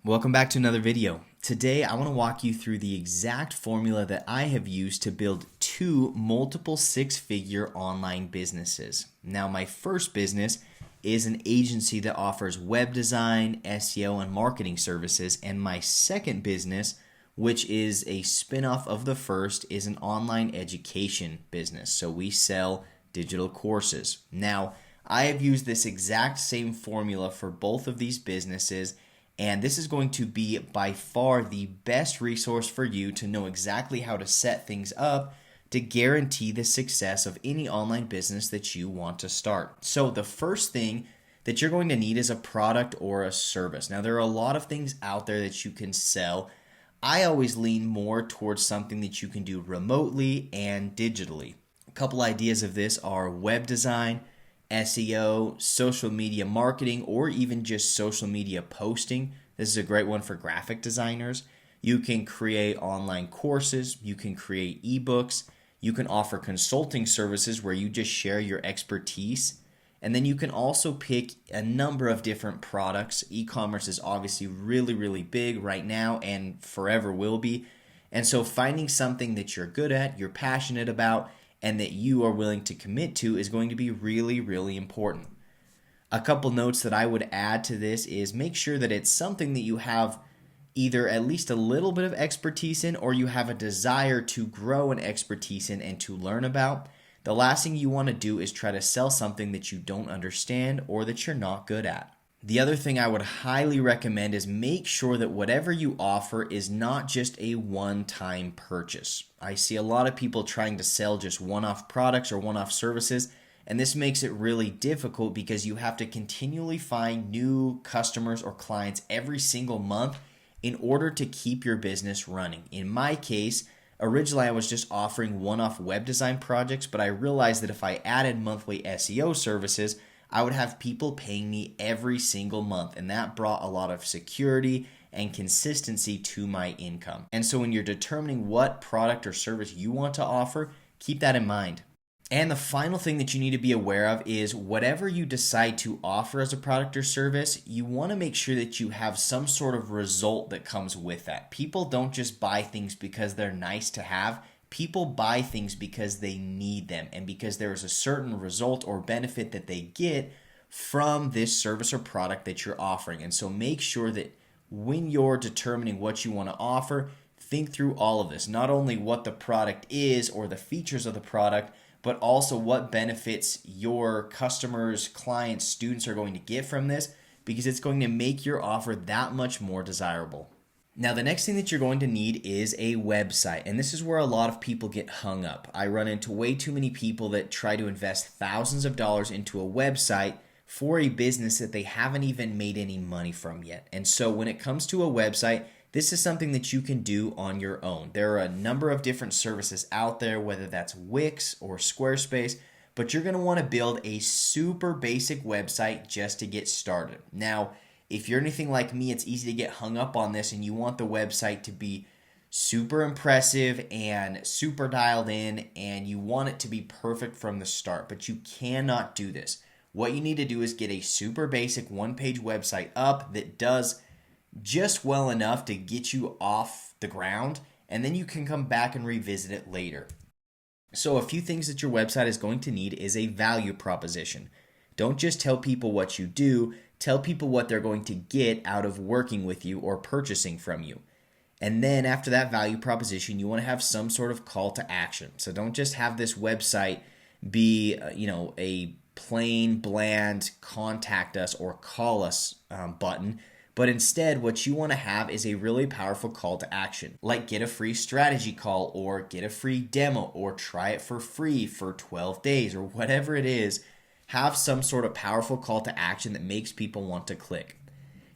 Welcome back to another video. Today I want to walk you through the exact formula that I have used to build two multiple six-figure online businesses. Now my first business is an agency that offers web design, SEO, and marketing services, and my second business, which is a spin-off of the first, is an online education business. So we sell digital courses. Now I have used this exact same formula for both of these businesses, and this is going to be by far the best resource for you to know exactly how to set things up to guarantee the success of any online business that you want to start. So the first thing that you're going to need is a product or a service. Now there are a lot of things out there that you can sell. I always lean more towards something that you can do remotely and digitally. A couple ideas of this are web design, SEO, social media marketing, or even just social media posting. This is a great one for graphic designers. You can create online courses, you can create ebooks, you can offer consulting services where you just share your expertise, and then you can also pick a number of different products. E-commerce is obviously really big right now and forever will be. And so finding something that you're good at, you're passionate about, and that you are willing to commit to is going to be really important. A couple notes that I would add to this is make sure that it's something that you have either at least a little bit of expertise in, or you have a desire to grow an expertise in and to learn about. The last thing you want to do is try to sell something that you don't understand or that you're not good at. The other thing I would highly recommend is make sure that whatever you offer is not just a one-time purchase. I see a lot of people trying to sell just one-off products or one-off services, and this makes it really difficult because you have to continually find new customers or clients every single month in order to keep your business running. In my case, originally I was just offering one-off web design projects, but I realized that if I added monthly SEO services, I would have people paying me every single month, and that brought a lot of security and consistency to my income. And so when you're determining what product or service you want to offer, keep that in mind. And the final thing that you need to be aware of is whatever you decide to offer as a product or service, you want to make sure that you have some sort of result that comes with that. People don't just buy things because they're nice to have. People buy things because they need them and because there is a certain result or benefit that they get from this service or product that you're offering. And so make sure that when you're determining what you want to offer, think through all of this. Not only what the product is or the features of the product, but also what benefits your customers, clients, students are going to get from this, because it's going to make your offer that much more desirable. Now, the next thing that you're going to need is a website, and this is where a lot of people get hung up. I run into way too many people that try to invest thousands of dollars into a website for a business that they haven't even made any money from yet. And so when it comes to a website, this is something that you can do on your own. There are a number of different services out there, whether that's Wix or Squarespace, but you're going to want to build a super basic website just to get started. Now, if you're anything like me, it's easy to get hung up on this and you want the website to be super impressive and super dialed in, and you want it to be perfect from the start, but you cannot do this. What you need to do is get a super basic one-page website up that does just well enough to get you off the ground, and then you can come back and revisit it later. So a few things that your website is going to need is a value proposition. Don't just tell people what you do, tell people what they're going to get out of working with you or purchasing from you. And then after that value proposition, you want to have some sort of call to action. So don't just have this website be, a plain, bland, contact us or call us button. But instead, what you want to have is a really powerful call to action, like get a free strategy call or get a free demo or try it for free for 12 days or whatever it is. Have some sort of powerful call to action that makes people want to click.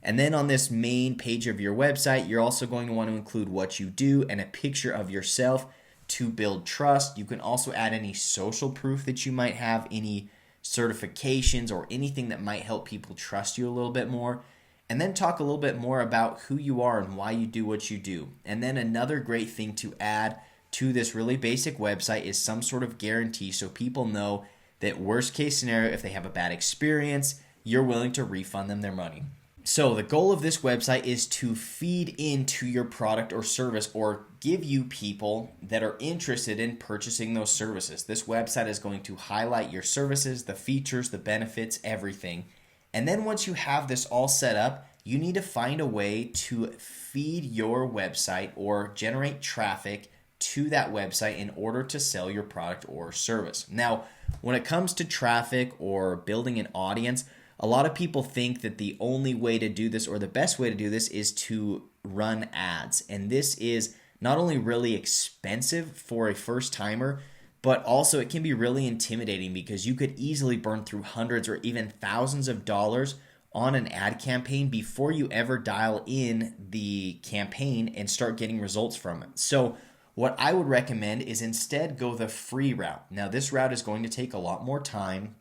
And then on this main page of your website, you're also going to want to include what you do and a picture of yourself to build trust. You can also add any social proof that you might have, any certifications or anything that might help people trust you a little bit more. And then talk a little bit more about who you are and why you do what you do. And then another great thing to add to this really basic website is some sort of guarantee, so people know that worst case scenario, if they have a bad experience, you're willing to refund them their money. So the goal of this website is to feed into your product or service, or give you people that are interested in purchasing those services. This website is going to highlight your services, the features, the benefits, everything. And then once you have this all set up, you need to find a way to feed your website or generate traffic to that website in order to sell your product or service. Now, when it comes to traffic or building an audience, a lot of people think that the only way to do this, or the best way to do this, is to run ads. And this is not only really expensive for a first timer, but also it can be really intimidating, because you could easily burn through hundreds or even thousands of dollars on an ad campaign before you ever dial in the campaign and start getting results from it. So what I would recommend is instead go the free route. Now, this route is going to take a lot more time,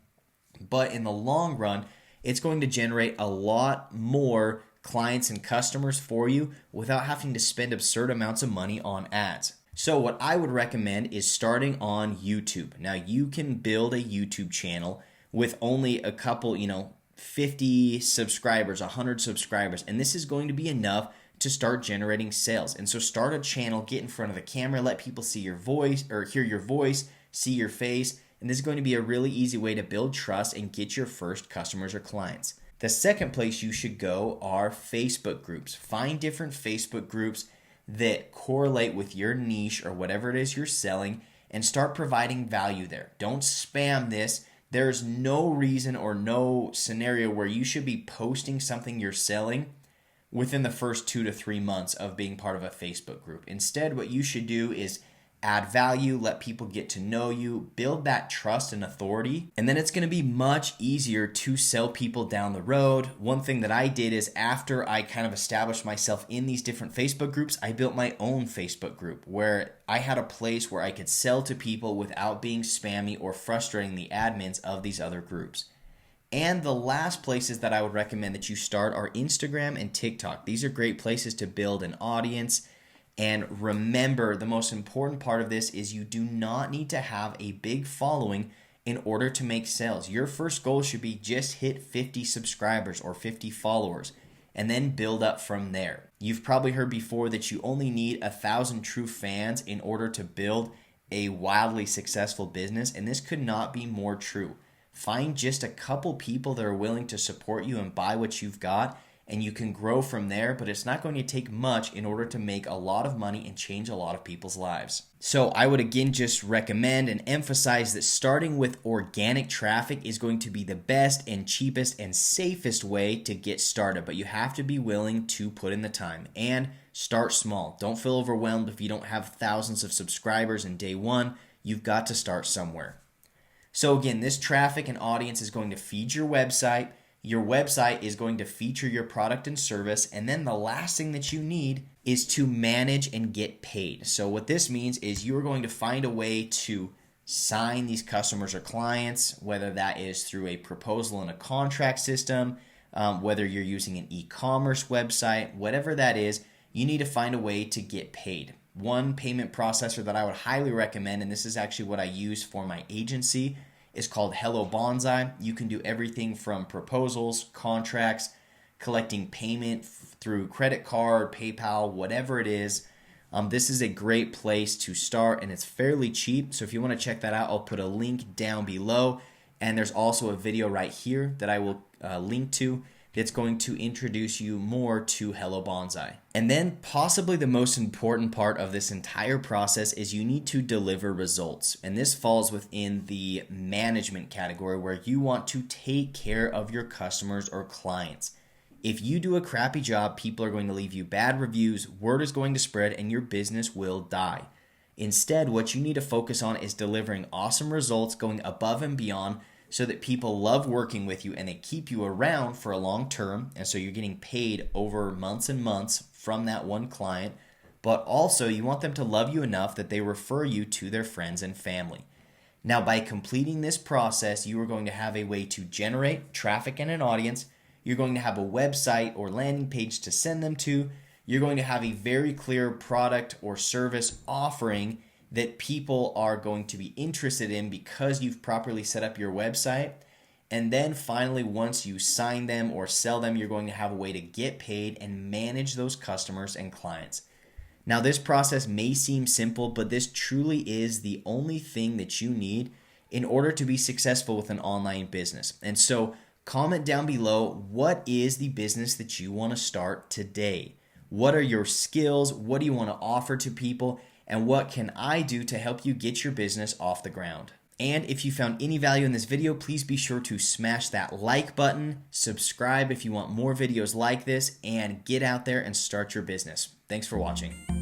but in the long run, it's going to generate a lot more clients and customers for you without having to spend absurd amounts of money on ads. So what I would recommend is starting on YouTube. Now, you can build a YouTube channel with only a couple, 50 subscribers, 100 subscribers, and this is going to be enough to start generating sales. And so start a channel, get in front of the camera, let people see your voice or hear your voice, see your face, and this is going to be a really easy way to build trust and get your first customers or clients. The second place you should go are Facebook groups. Find different Facebook groups that correlate with your niche or whatever it is you're selling, and start providing value there. Don't spam this. There's no reason or no scenario where you should be posting something you're selling within the first 2 to 3 months of being part of a Facebook group. Instead, what you should do is add value, let people get to know you, build that trust and authority, and then it's going to be much easier to sell people down the road. One thing that I did is, after I kind of established myself in these different Facebook groups, I built my own Facebook group where I had a place where I could sell to people without being spammy or frustrating the admins of these other groups. And the last places that I would recommend that you start are Instagram and TikTok. These are great places to build an audience. And remember, the most important part of this is you do not need to have a big following in order to make sales. Your first goal should be just hit 50 subscribers or 50 followers, and then build up from there. You've probably heard before that you only need 1,000 true fans in order to build a wildly successful business, and this could not be more true. Find just a couple people that are willing to support you and buy what you've got, and you can grow from there, but it's not going to take much in order to make a lot of money and change a lot of people's lives. So I would again just recommend and emphasize that starting with organic traffic is going to be the best and cheapest and safest way to get started, but you have to be willing to put in the time and start small. Don't feel overwhelmed if you don't have thousands of subscribers in day one. You've got to start somewhere. So again, this traffic and audience is going to feed your website. Your website is going to feature your product and service, and then the last thing that you need is to manage and get paid. So what this means is you're going to find a way to sign these customers or clients, whether that is through a proposal and a contract system, whether you're using an e-commerce website, whatever that is, you need to find a way to get paid. One payment processor that I would highly recommend, and this is actually what I use for my agency, is called Hello Bonsai. You can do everything from proposals, contracts, collecting payment through credit card, PayPal, whatever it is. This is a great place to start, and it's fairly cheap. So if you want to check that out, I'll put a link down below. And there's also a video right here that I will link to. It's going to introduce you more to Hello Bonsai. And then possibly the most important part of this entire process is you need to deliver results. And this falls within the management category, where you want to take care of your customers or clients. If you do a crappy job, people are going to leave you bad reviews, word is going to spread, and your business will die. Instead, what you need to focus on is delivering awesome results, going above and beyond, so that people love working with you and they keep you around for a long term. And so you're getting paid over months and months from that one client. But also you want them to love you enough that they refer you to their friends and family. Now, by completing this process, you are going to have a way to generate traffic and an audience. You're going to have a website or landing page to send them to. You're going to have a very clear product or service offering that people are going to be interested in because you've properly set up your website. And then finally, once you sign them or sell them, you're going to have a way to get paid and manage those customers and clients. Now, this process may seem simple, but this truly is the only thing that you need in order to be successful with an online business. And so comment down below, what is the business that you want to start today? What are your skills? What do you want to offer to people? And what can I do to help you get your business off the ground? And if you found any value in this video, please be sure to smash that like button, subscribe if you want more videos like this, and get out there and start your business. Thanks for watching.